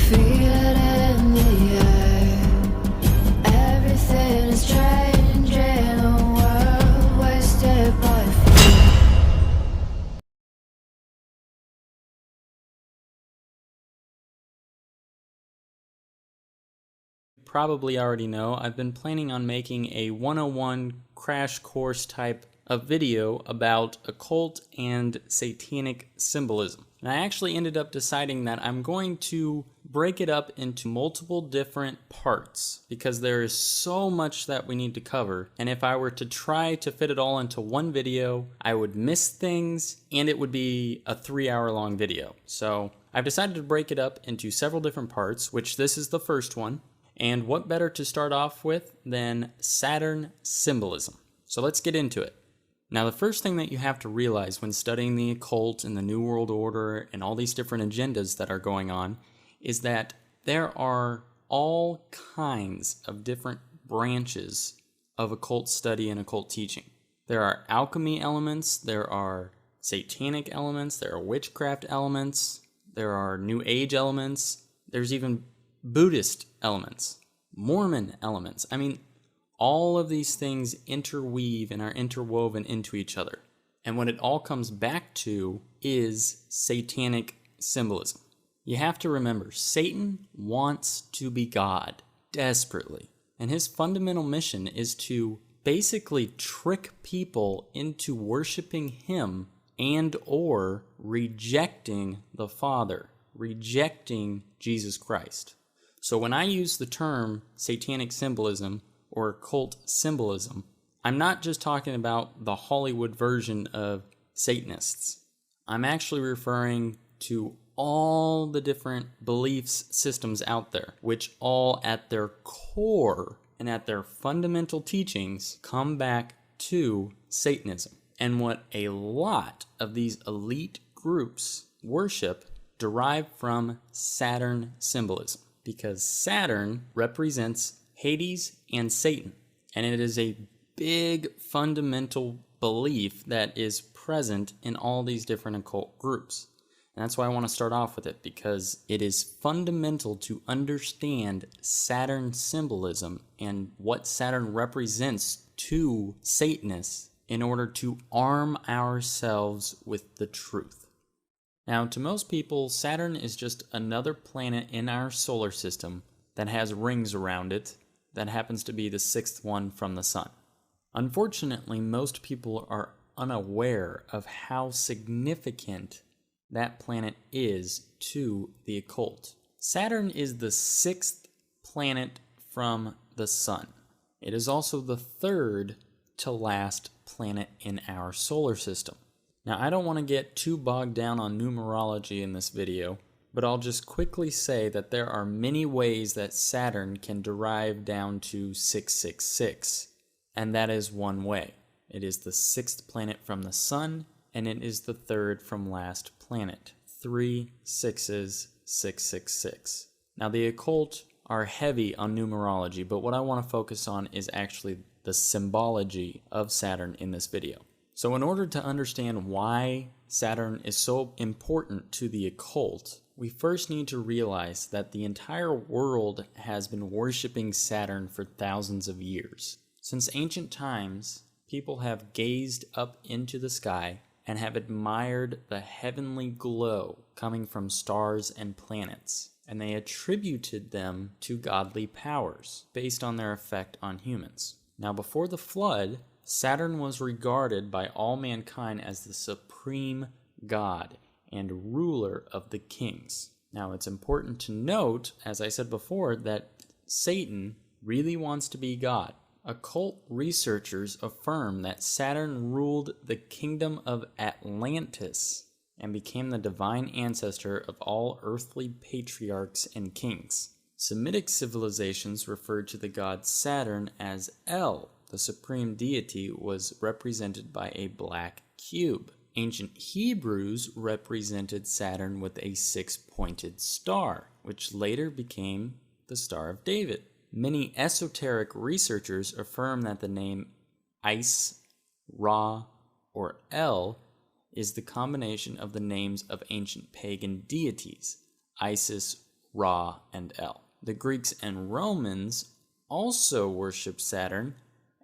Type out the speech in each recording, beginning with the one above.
feel it in the air. Everything is changing, a world wasted by fear. Probably already know, I've been planning on making a 101 crash course type of video about occult and satanic symbolism. And I actually ended up deciding that I'm going to break it up into multiple different parts because there is so much that we need to cover. And if I were to try to fit it all into one video, I would miss things and it would be a 3-hour-long video. So I've decided to break it up into several different parts, which this is the first one. And what better to start off with than Saturn symbolism? So let's get into it. Now, the first thing that you have to realize when studying the occult and the New World Order and all these different agendas that are going on is that there are all kinds of different branches of occult study and occult teaching. There are alchemy elements, there are satanic elements, there are witchcraft elements, there are New Age elements, there's even Buddhist elements, Mormon elements. I mean, all of these things interweave and are interwoven into each other. And what it all comes back to is satanic symbolism. You have to remember, Satan wants to be God desperately. And his fundamental mission is to basically trick people into worshiping him and or rejecting the Father, rejecting Jesus Christ. So when I use the term satanic symbolism or occult symbolism, I'm not just talking about the Hollywood version of Satanists. I'm actually referring to all the different beliefs systems out there, which all at their core and at their fundamental teachings come back to Satanism. And what a lot of these elite groups worship derive from Saturn symbolism, because Saturn represents Hades and Satan, and it is a big fundamental belief that is present in all these different occult groups. And that's why I want to start off with it, because it is fundamental to understand Saturn symbolism and what Saturn represents to Satanists in order to arm ourselves with the truth. Now, to most people, Saturn is just another planet in our solar system that has rings around it that happens to be the 6th one from the sun. Unfortunately, most people are unaware of how significant that planet is to the occult. Saturn is the 6th planet from the sun. It is also the 3rd to last planet in our solar system. Now, I don't want to get too bogged down on numerology in this video, but I'll just quickly say that there are many ways that Saturn can derive down to 666, and that is one way. It is the 6th planet from the sun, and it is the 3rd from last planet. 3 6s, 666. Now, the occult are heavy on numerology, but what I want to focus on is actually the symbology of Saturn in this video. So in order to understand why Saturn is so important to the occult, we first need to realize that the entire world has been worshiping Saturn for thousands of years. Since ancient times, people have gazed up into the sky and have admired the heavenly glow coming from stars and planets, and they attributed them to godly powers based on their effect on humans. Now, before the flood, Saturn was regarded by all mankind as the supreme god and ruler of the kings. Now, it's important to note, as I said before, that Satan really wants to be God. Occult researchers affirm that Saturn ruled the kingdom of Atlantis and became the divine ancestor of all earthly patriarchs and kings. Semitic civilizations referred to the god Saturn as El. The supreme deity was represented by a black cube. Ancient Hebrews represented Saturn with a 6-pointed star, which later became the Star of David. Many esoteric researchers affirm that the name Is, Ra, or El is the combination of the names of ancient pagan deities, Isis, Ra, and El. The Greeks and Romans also worshiped Saturn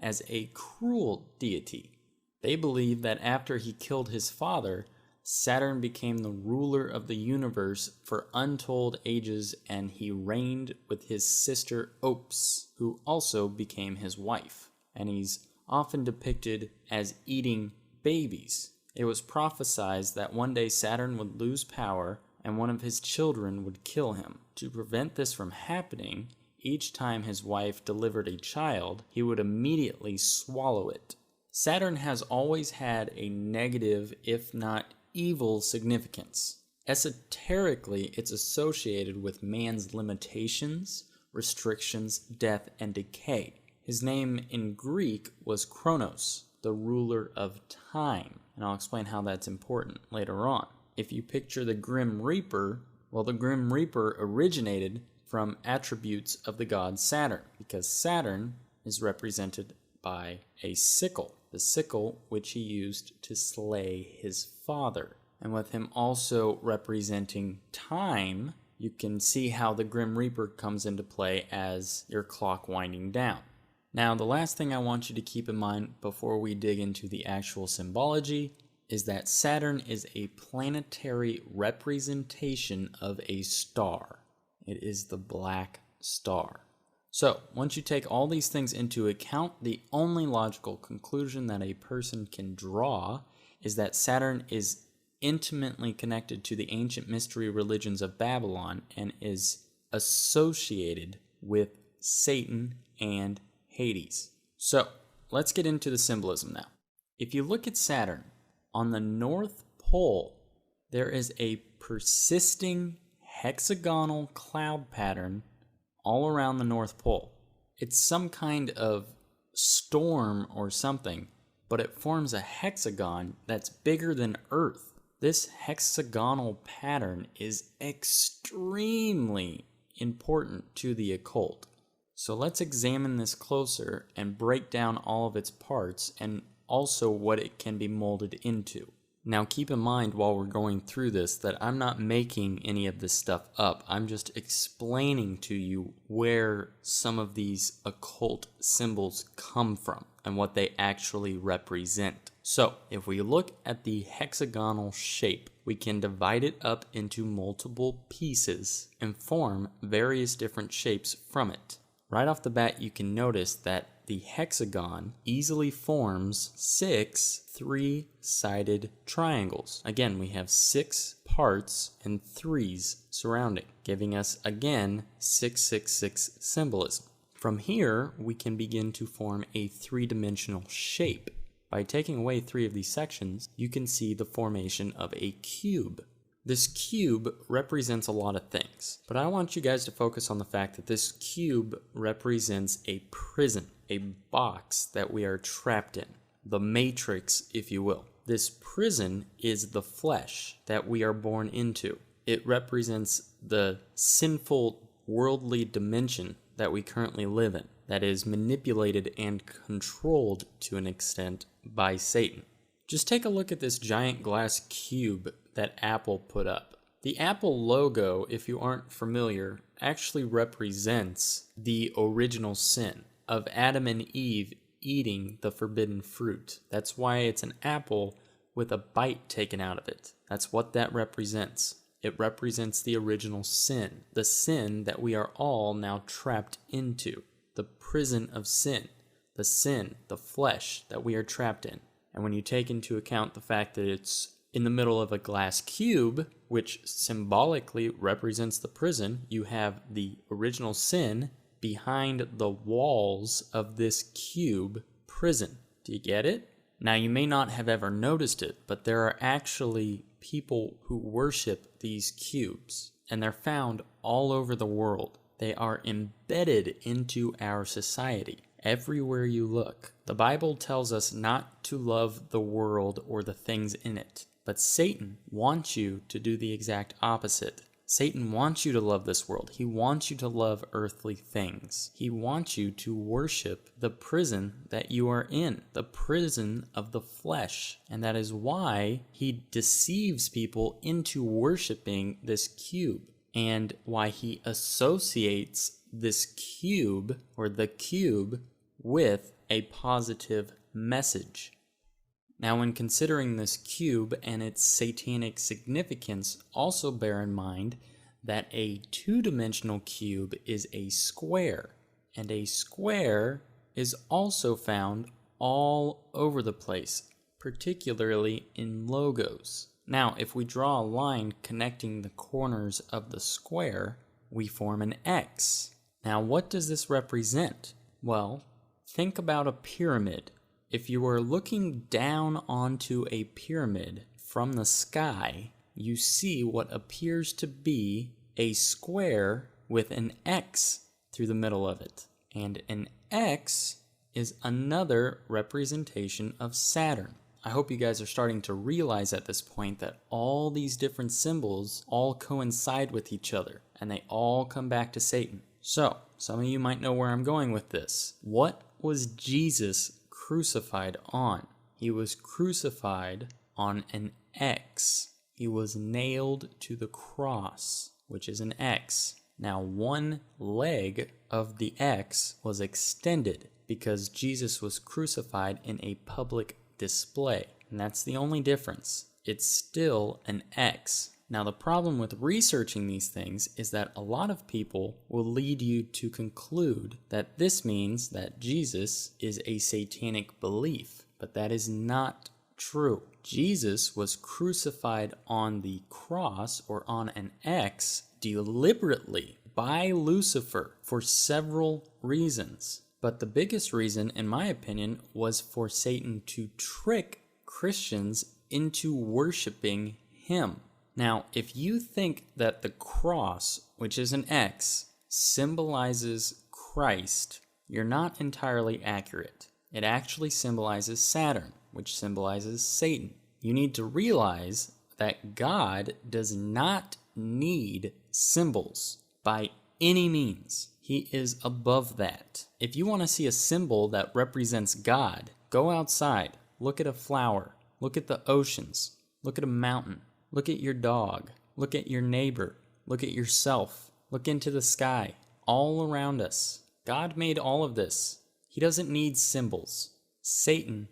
as a cruel deity. They believed that after he killed his father, Saturn became the ruler of the universe for untold ages, and he reigned with his sister Ops, who also became his wife. And he's often depicted as eating babies. It was prophesied that one day Saturn would lose power and one of his children would kill him. To prevent this from happening, each time his wife delivered a child, he would immediately swallow it. Saturn has always had a negative, if not evil, significance. Esoterically, it's associated with man's limitations, restrictions, death, and decay. His name in Greek was Kronos, the ruler of time, and I'll explain how that's important later on. If you picture the Grim Reaper, well, the Grim Reaper originated from attributes of the god Saturn, because Saturn is represented by a sickle, the sickle which he used to slay his father. And with him also representing time, you can see how the Grim Reaper comes into play as your clock winding down. Now, the last thing I want you to keep in mind before we dig into the actual symbology is that Saturn is a planetary representation of a star. It is the black star. So, once you take all these things into account, the only logical conclusion that a person can draw is that Saturn is intimately connected to the ancient mystery religions of Babylon and is associated with Satan and Hades. So, let's get into the symbolism now. If you look at Saturn, on the North Pole, there is a persisting hexagonal cloud pattern all around the North Pole. It's some kind of storm or something, but it forms a hexagon that's bigger than Earth. This hexagonal pattern is extremely important to the occult. So let's examine this closer and break down all of its parts and also what it can be molded into. Now keep in mind while we're going through this that I'm not making any of this stuff up. I'm just explaining to you where some of these occult symbols come from and what they actually represent. So if we look at the hexagonal shape, we can divide it up into multiple pieces and form various different shapes from it. Right off the bat, you can notice that the hexagon easily forms 6 three-sided triangles. Again, we have 6 parts and 3s surrounding, giving us, again, 666 symbolism. From here, we can begin to form a 3-dimensional shape. By taking away 3 of these sections, you can see the formation of a cube. This cube represents a lot of things, but I want you guys to focus on the fact that this cube represents a prison, a box that we are trapped in, the matrix, if you will. This prison is the flesh that we are born into. It represents the sinful worldly dimension that we currently live in, that is manipulated and controlled to an extent by Satan. Just take a look at this giant glass cube that Apple put up. The Apple logo, if you aren't familiar, actually represents the original sin of Adam and Eve eating the forbidden fruit. That's why it's an apple with a bite taken out of it. That's what that represents. It represents the original sin, the sin that we are all now trapped into, the prison of sin, the flesh that we are trapped in. And when you take into account the fact that it's in the middle of a glass cube, which symbolically represents the prison, you have the original sin behind the walls of this cube prison. Do you get it? Now, you may not have ever noticed it, but there are actually people who worship these cubes, and they're found all over the world. They are embedded into our society. Everywhere you look. The Bible tells us not to love the world or the things in it. But Satan wants you to do the exact opposite. Satan wants you to love this world. He wants you to love earthly things. He wants you to worship the prison that you are in, the prison of the flesh. And that is why he deceives people into worshiping this cube. and why he associates this cube or the cube with a positive message. Now, when considering this cube and its satanic significance, also bear in mind that a two-dimensional cube is a square, and a square is also found all over the place, particularly in logos. Now, if we draw a line connecting the corners of the square, we form an X. Now, what does this represent? Well, think about a pyramid. If you were looking down onto a pyramid from the sky, you see what appears to be a square with an X through the middle of it. And an X is another representation of Saturn. I hope you guys are starting to realize at this point that all these different symbols all coincide with each other, and they all come back to Satan. So, some of you might know where I'm going with this. What was Jesus crucified on? He was crucified on an X. He was nailed to the cross, which is an X. Now, one leg of the X was extended because Jesus was crucified in a public display. And that's the only difference. It's still an X. Now, the problem with researching these things is that a lot of people will lead you to conclude that this means that Jesus is a satanic belief, but that is not true. Jesus was crucified on the cross or on an X deliberately by Lucifer for several reasons. But the biggest reason, in my opinion, was for Satan to trick Christians into worshiping him. Now, if you think that the cross, which is an X, symbolizes Christ, you're not entirely accurate. It actually symbolizes Saturn, which symbolizes Satan. You need to realize that God does not need symbols by any means. He is above that. If you want to see a symbol that represents God, go outside, look at a flower, look at the oceans, look at a mountain, look at your dog, look at your neighbor, look at yourself, look into the sky, all around us. God made all of this. He doesn't need symbols. Satan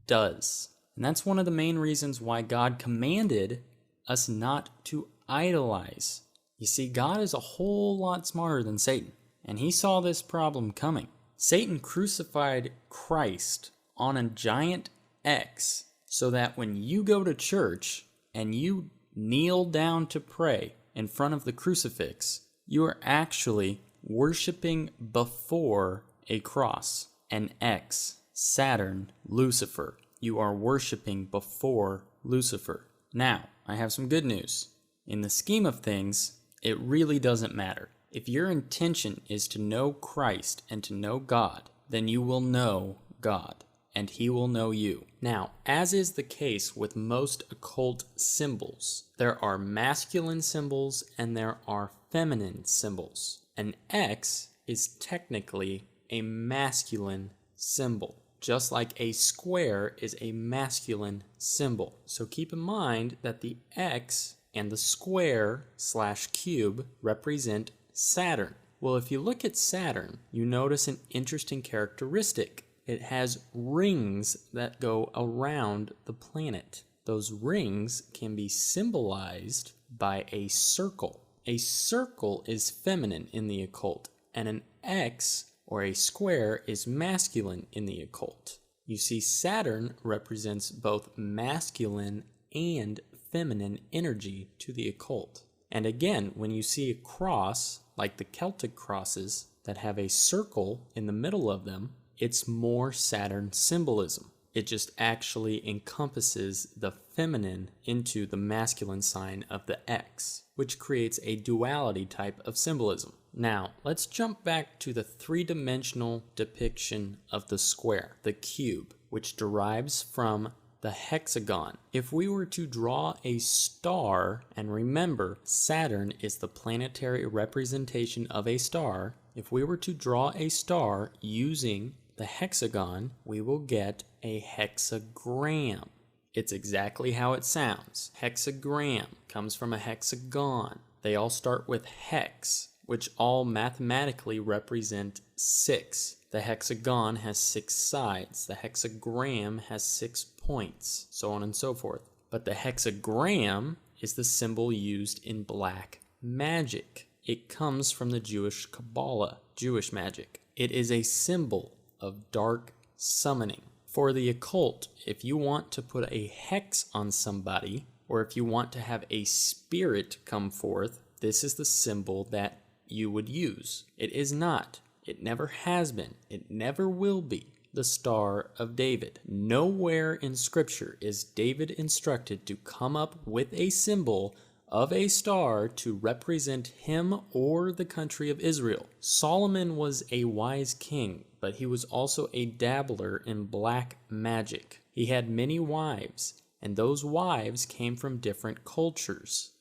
does. And that's one of the main reasons why God commanded us not to idolize. You see, God is a whole lot smarter than Satan, and he saw this problem coming. Satan crucified Christ on a giant X so that when you go to church and you kneel down to pray in front of the crucifix, you are actually worshiping before a cross, an X, Saturn, Lucifer. You are worshiping before Lucifer. Now, I have some good news. In the scheme of things, it really doesn't matter. If your intention is to know Christ and to know God, then you will know God, and he will know you. Now, as is the case with most occult symbols, there are masculine symbols and there are feminine symbols. An X is technically a masculine symbol, just like a square is a masculine symbol. So keep in mind that the X and the square / cube represent Saturn. Well, if you look at Saturn, you notice an interesting characteristic. It has rings that go around the planet. Those rings can be symbolized by a circle. A circle is feminine in the occult, and an X or a square is masculine in the occult. You see, Saturn represents both masculine and feminine energy to the occult. And again, when you see a cross, like the Celtic crosses that have a circle in the middle of them, it's more Saturn symbolism. It just actually encompasses the feminine into the masculine sign of the X, which creates a duality type of symbolism. Now, let's jump back to the three-dimensional depiction of the square, the cube, which derives from the hexagon. If we were to draw a star, and remember, Saturn is the planetary representation of a star, if we were to draw a star using the hexagon, we will get a hexagram. It's exactly how it sounds. Hexagram comes from a hexagon. They all start with hex, which all mathematically represent 6. The hexagon has 6 sides. The hexagram has 6 points, so on and so forth. But the hexagram is the symbol used in black magic. It comes from the Jewish Kabbalah, Jewish magic. It is a symbol of dark summoning. For the occult, if you want to put a hex on somebody, or if you want to have a spirit come forth, this is the symbol that you would use. It is not, it never has been, it never will be the Star of David. Nowhere in Scripture is David instructed to come up with a symbol of a star to represent him or the country of Israel. Solomon was a wise king, but he was also a dabbler in black magic. He had many wives, and those wives came from different cultures.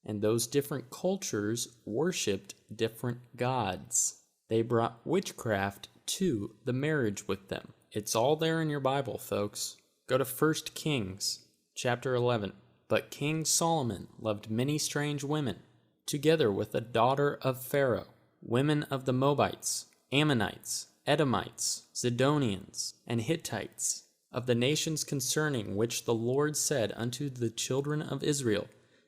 And those different cultures worshipped different gods. They brought witchcraft to the marriage with them. It's all there in your Bible, folks. Go to 1 Kings, chapter 11. But King Solomon loved many strange women, together with the daughter of Pharaoh, women of the Moabites, Ammonites, Edomites, Zidonians, and Hittites, of the nations concerning which the Lord said unto the children of Israel,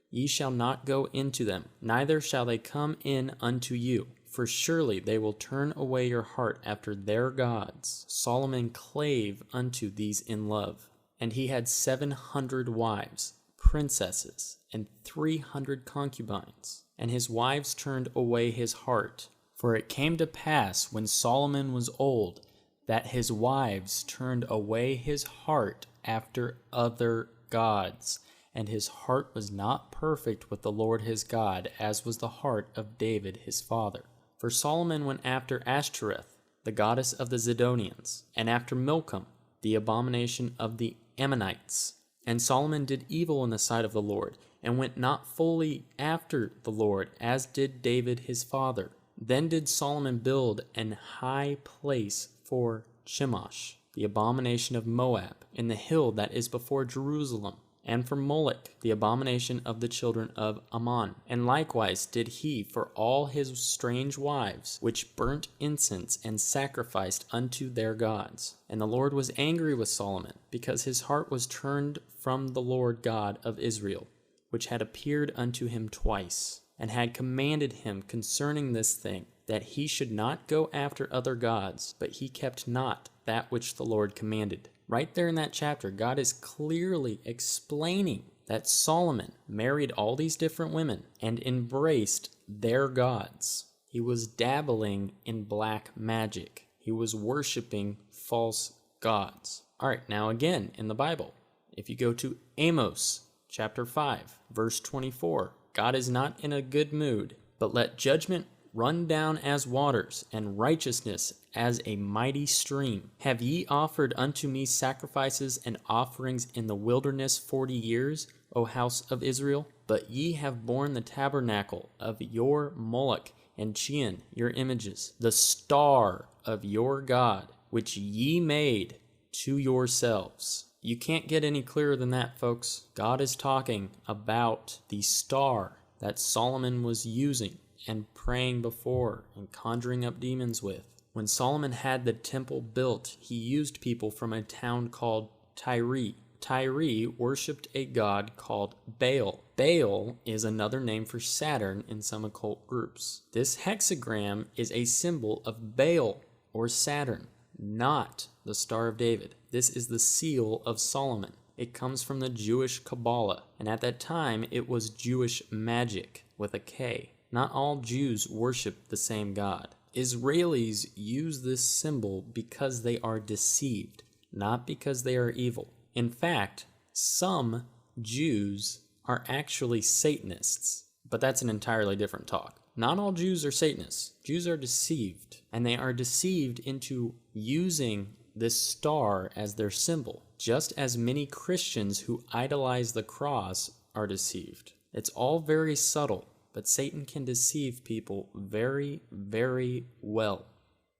Ye shall not go into them, neither shall they come in unto you, for surely they will turn away your heart after their gods. Solomon clave unto these in love, and he had 700 wives, princesses, and 300 concubines, and his wives turned away his heart. For it came to pass, when Solomon was old, that his wives turned away his heart after other gods, and his heart was not perfect with the Lord his God, as was the heart of David his father. For Solomon went after Ashtoreth, the goddess of the Zidonians, and after Milcom, the abomination of the Ammonites. And Solomon did evil in the sight of the Lord, and went not fully after the Lord, as did David his father. Then did Solomon build an high place for Chemosh, the abomination of Moab, in the hill that is before Jerusalem, and for Moloch, the abomination of the children of Ammon. And likewise did he for all his strange wives, which burnt incense and sacrificed unto their gods. And the Lord was angry with Solomon, because his heart was turned from the Lord God of Israel, which had appeared unto him twice, and had commanded him concerning this thing, that he should not go after other gods, but he kept not that which the Lord commanded. Right there in that chapter, God is clearly explaining that Solomon married all these different women and embraced their gods. He was dabbling in black magic. He was worshiping false gods. All right, now again in the Bible, if you go to Amos chapter 5, verse 24, God is not in a good mood, but let judgment run down as waters, and righteousness as a mighty stream. Have ye offered unto me sacrifices and offerings in the wilderness 40 years, O house of Israel? But ye have borne the tabernacle of your Moloch, and Chian, your images, the star of your God, which ye made to yourselves. You can't get any clearer than that, folks. God is talking about the star that Solomon was using and praying before and conjuring up demons with. When Solomon had the temple built, he used people from a town called Tyre. Tyre worshipped a god called Baal. Baal is another name for Saturn in some occult groups. This hexagram is a symbol of Baal or Saturn, not the Star of David. This is the seal of Solomon. It comes from the Jewish Kabbalah, and at that time it was Jewish magic with a K. Not all Jews worship the same God. Israelis use this symbol because they are deceived, not because they are evil. In fact, some Jews are actually Satanists, but that's an entirely different talk. Not all Jews are Satanists. Jews are deceived, and they are deceived into using this star as their symbol, just as many Christians who idolize the cross are deceived. It's all very subtle. But Satan can deceive people very, very well.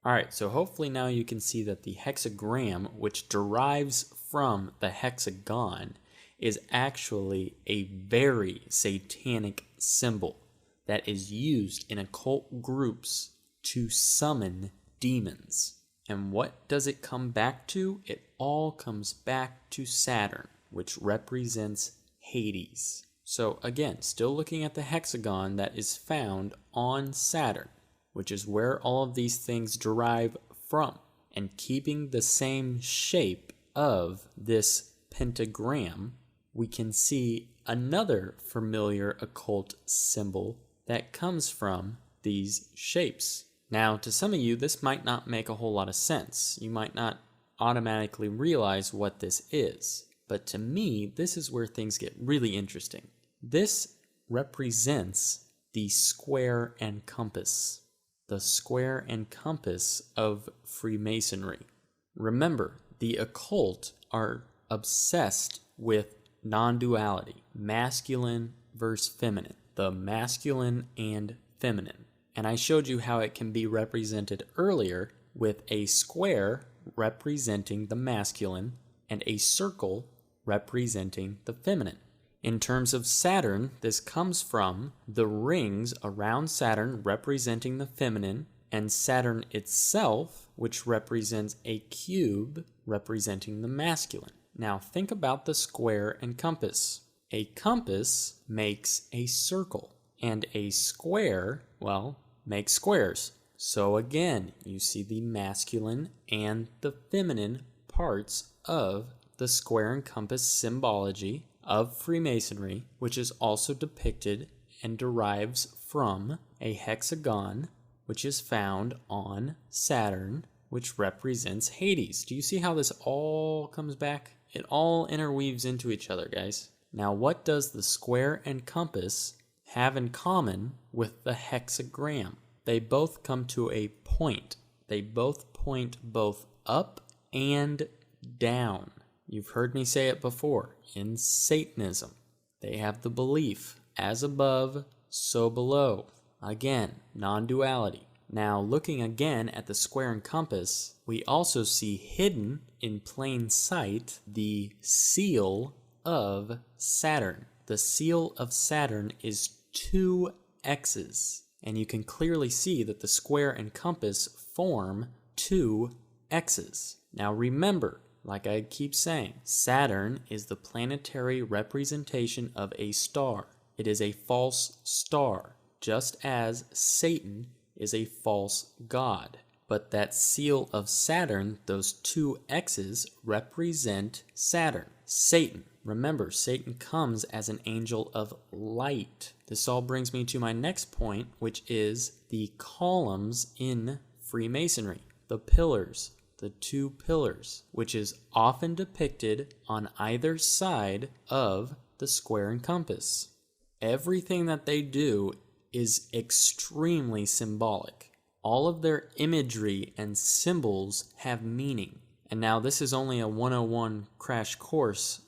All right, so hopefully now you can see that the hexagram, which derives from the hexagon, is actually a very satanic symbol. that is used in occult groups to summon demons. And what does it come back to? It all comes back to Saturn, which represents Hades. So again, still looking at the hexagon that is found on Saturn, which is where all of these things derive from, and keeping the same shape of this pentagram, we can see another familiar occult symbol that comes from these shapes. Now, to some of you, this might not make a whole lot of sense. You might not automatically realize what this is. But to me, this is where things get really interesting. This represents the square and compass. The square and compass of Freemasonry. Remember, the occult are obsessed with non-duality, masculine versus feminine, the masculine and feminine. And I showed you how it can be represented earlier with a square representing the masculine and a circle representing the feminine. In terms of Saturn, this comes from the rings around Saturn representing the feminine, and Saturn itself, which represents a cube representing the masculine. Now think about the square and compass. A compass makes a circle, and a square, well, makes squares. So again, you see the masculine and the feminine parts of the square and compass symbology of Freemasonry, which is also depicted and derives from a hexagon, which is found on Saturn, which represents Hades. Do you see how this all comes back? It all interweaves into each other, guys. Now, what does the square and compass have in common with the hexagram? They both come to a point. They both point both up and down. You've heard me say it before. In Satanism, they have the belief, as above, so below. Again, non-duality. Now, looking again at the square and compass, we also see hidden in plain sight the seal of Saturn. The seal of Saturn is 2 X's, and you can clearly see that the square and compass form 2 X's. Now remember, like I keep saying, Saturn is the planetary representation of a star. It is a false star, just as Satan is a false god. But that seal of Saturn, those 2 X's, represent Saturn. Satan. Remember, Satan comes as an angel of light. This all brings me to my next point, which is the columns in Freemasonry. The pillars. The 2 pillars, which is often depicted on either side of the square and compass. Everything that they do is extremely symbolic. All of their imagery and symbols have meaning. And now this is only a 101 crash course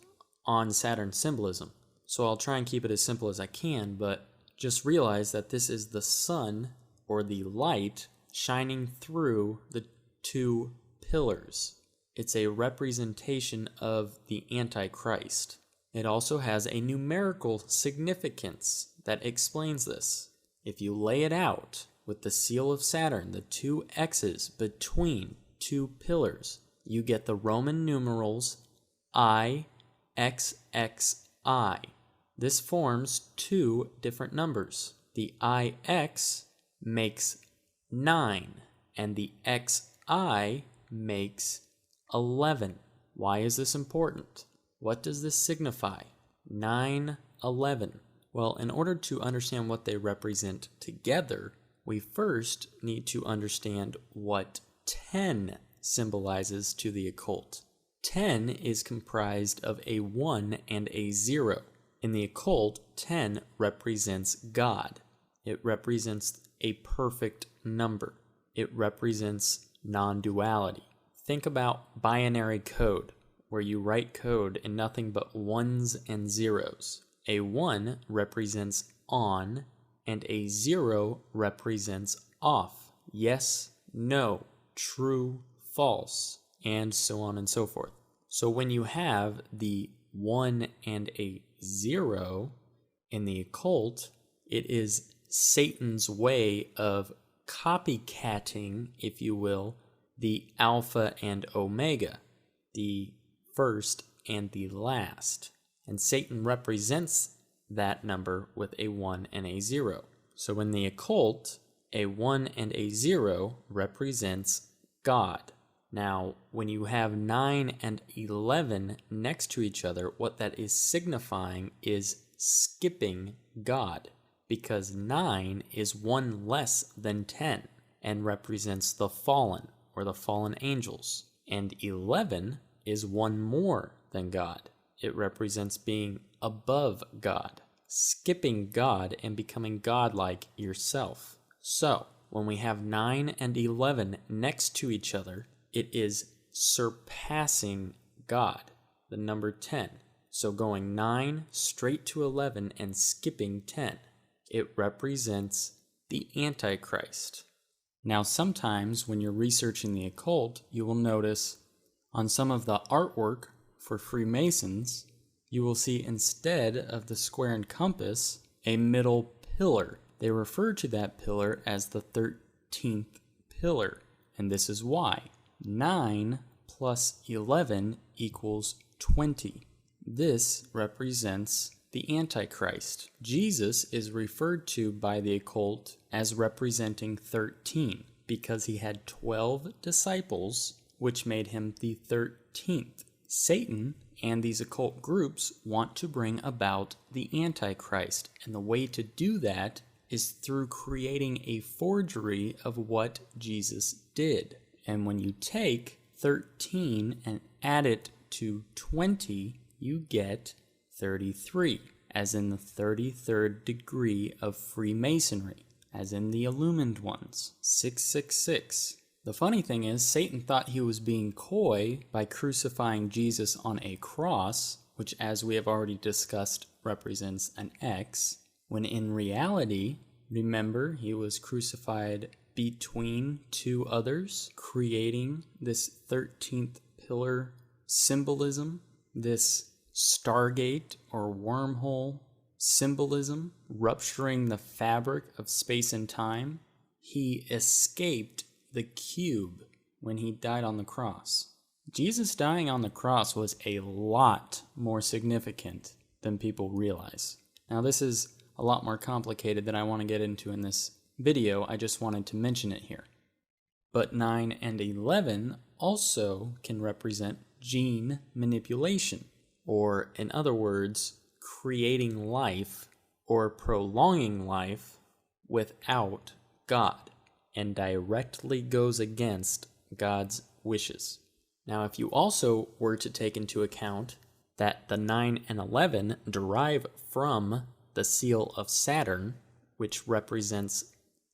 on Saturn symbolism, so I'll try and keep it as simple as I can, but just realize that this is the sun, or the light, shining through the 2 pillars. It's a representation of the Antichrist. It also has a numerical significance that explains this. If you lay it out with the seal of Saturn, the 2 X's between 2 pillars, you get the Roman numerals I, XXI. This forms 2 different numbers. The IX makes 9, and the XI makes 11. Why is this important? What does this signify? 9, 11. Well, in order to understand what they represent together, we first need to understand what 10 symbolizes to the occult. 10 is comprised of a 1 and a 0. In the occult, 10 represents God. It represents a perfect number. It represents non-duality. Think about binary code, where you write code in nothing but ones and zeros. A 1 represents on, and a 0 represents off. Yes, no, true, false, and so on and so forth. So when you have the 1 and a 0 in the occult, it is Satan's way of copycatting, if you will, the Alpha and Omega, the first and the last. And Satan represents that number with a 1 and a 0. So in the occult, a 1 and a 0 represents God. Now, when you have 9 and 11 next to each other, what that is signifying is skipping God, because 9 is 1 less than 10 and represents the fallen or the fallen angels, and 11 is 1 more than God. It represents being above God, skipping God and becoming godlike yourself. So, when we have 9 and 11 next to each other, it is surpassing God, the number 10. So going 9 straight to 11 and skipping 10, it represents the Antichrist. Now, sometimes when you're researching the occult, you will notice on some of the artwork for Freemasons, you will see instead of the square and compass, a middle pillar. They refer to that pillar as the 13th pillar, and this is why. 9 plus 11 equals 20. This represents the Antichrist. Jesus is referred to by the occult as representing 13 because he had 12 disciples, which made him the 13th. Satan and these occult groups want to bring about the Antichrist, and the way to do that is through creating a forgery of what Jesus did. And when you take 13 and add it to 20, you get 33, as in the 33rd degree of Freemasonry, as in the illumined ones, 666. The funny thing is, Satan thought he was being coy by crucifying Jesus on a cross, which, as we have already discussed, represents an X, when in reality, remember, he was crucified between two others, creating this 13th pillar symbolism, this stargate or wormhole symbolism, rupturing the fabric of space and time. He escaped the cube when he died on the cross. Jesus dying on the cross was a lot more significant than people realize. Now, this is a lot more complicated than I want to get into in this video. I just wanted to mention it here. But 9 and 11 also can represent gene manipulation, or in other words, creating life or prolonging life without God, and directly goes against God's wishes. Now, if you also were to take into account that the 9 and 11 derive from the seal of Saturn, which represents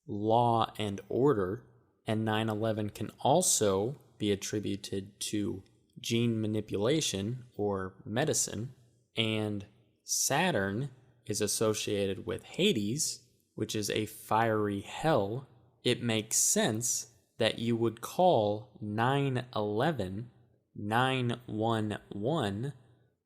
law and order, and 9/11 can also be attributed to gene manipulation or medicine, and Saturn is associated with Hades, which is a fiery hell, it makes sense that you would call 911 911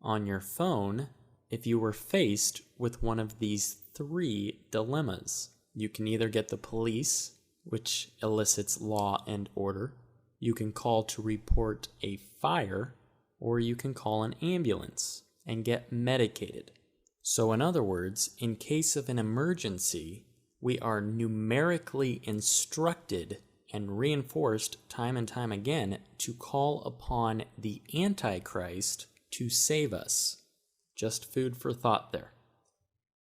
on your phone if you were faced with one of these three dilemmas. You can either get the police, which elicits law and order, you can call to report a fire, or you can call an ambulance and get medicated. So in other words, in case of an emergency, we are numerically instructed and reinforced time and time again to call upon the Antichrist to save us. Just food for thought there.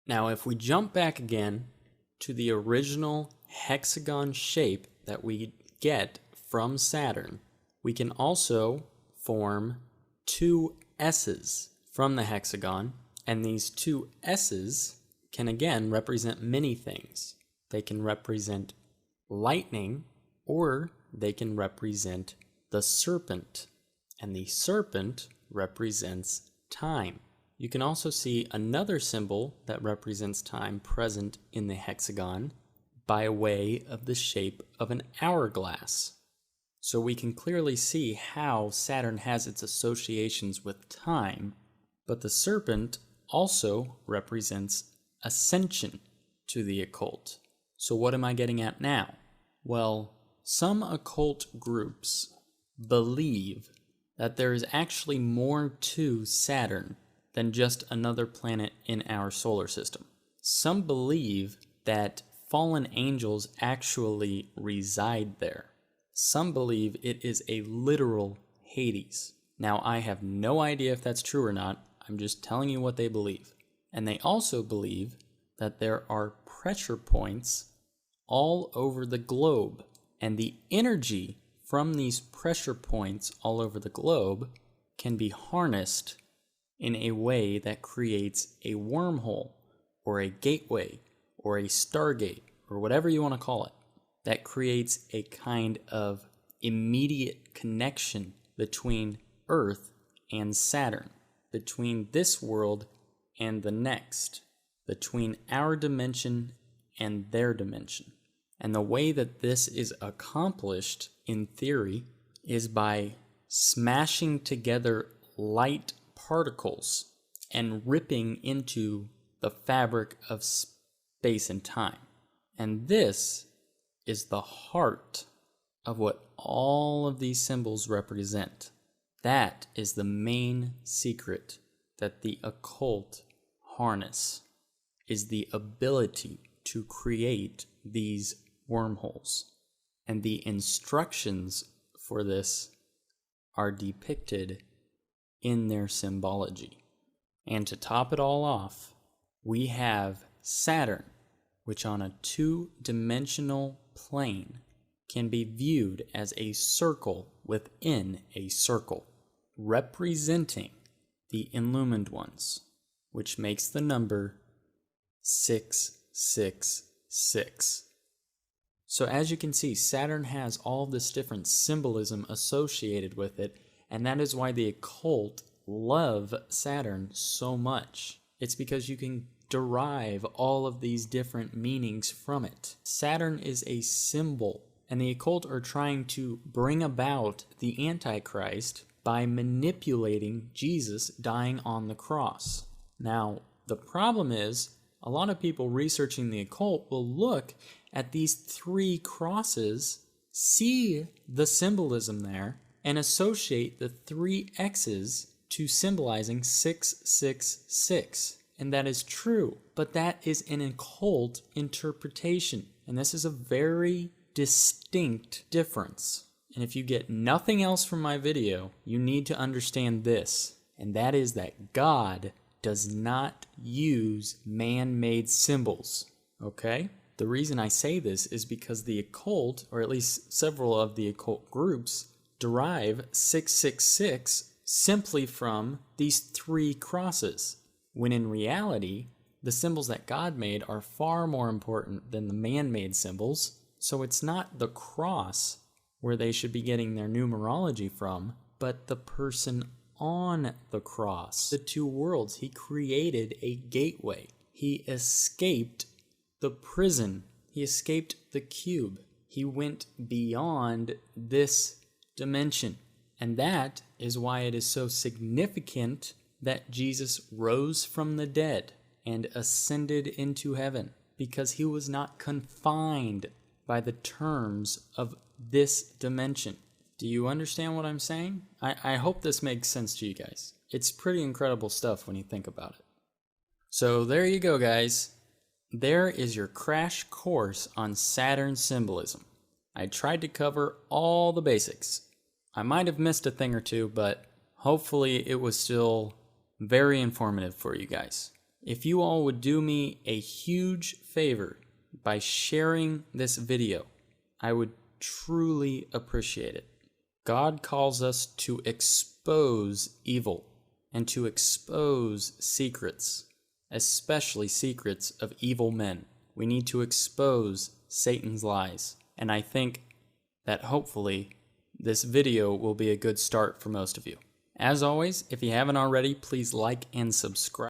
Now, if we jump back again to the original hexagon shape that we get from Saturn, we can also form two S's from the hexagon, and these two S's can again represent many things. They can represent lightning, or they can represent the serpent, and the serpent represents time. You can also see another symbol that represents time present in the hexagon by way of the shape of an hourglass. So we can clearly see how Saturn has its associations with time, but the serpent also represents ascension, to the occult. So what am I getting at now? Well, some occult groups believe that there is actually more to Saturn than just another planet in our solar system. Some believe that fallen angels actually reside there. Some believe it is a literal Hades. Now, I have no idea if that's true or not. I'm just telling you what they believe. And they also believe that there are pressure points all over the globe, and the energy from these pressure points all over the globe can be harnessed in a way that creates a wormhole or a gateway or a stargate or whatever you want to call it, that creates a kind of immediate connection between Earth and Saturn, between this world and the next, between our dimension and their dimension. And the way that this is accomplished, in theory, is by smashing together light particles and ripping into the fabric of space and time. And this is the heart of what all of these symbols represent. That is the main secret that the occult harness, is the ability to create these wormholes. And the instructions for this are depicted in their symbology. And to top it all off, we have Saturn, which on a two-dimensional plane can be viewed as a circle within a circle, representing the illumined ones, which makes the number 666. So as you can see, Saturn has all this different symbolism associated with it, and that is why the occult love Saturn so much. It's because you can derive all of these different meanings from it. Saturn is a symbol, and the occult are trying to bring about the Antichrist by manipulating Jesus dying on the cross. Now, the problem is, a lot of people researching the occult will look at these three crosses, see the symbolism there, and associate the three X's to symbolizing 666. And that is true, but that is an occult interpretation. And this is a very distinct difference. And if you get nothing else from my video, you need to understand this. And that is that God does not use man-made symbols, okay? The reason I say this is because the occult, or at least several of the occult groups, derive 666 simply from these three crosses, when in reality, the symbols that God made are far more important than the man-made symbols. So it's not the cross where they should be getting their numerology from, but the person on the cross. The two worlds. He created a gateway. He escaped the prison. He escaped the cube. He went beyond this dimension. And that is why it is so significant that Jesus rose from the dead and ascended into heaven, because he was not confined by the terms of this dimension. Do you understand what I'm saying? I hope this makes sense to you guys. It's pretty incredible stuff when you think about it. So there you go, guys. There is your crash course on Saturn symbolism. I tried to cover all the basics. I might have missed a thing or two, but hopefully it was still very informative for you guys. If you all would do me a huge favor by sharing this video, I would truly appreciate it. God calls us to expose evil and to expose secrets, especially secrets of evil men. We need to expose Satan's lies. And I think that hopefully this video will be a good start for most of you. As always, if you haven't already, please like and subscribe.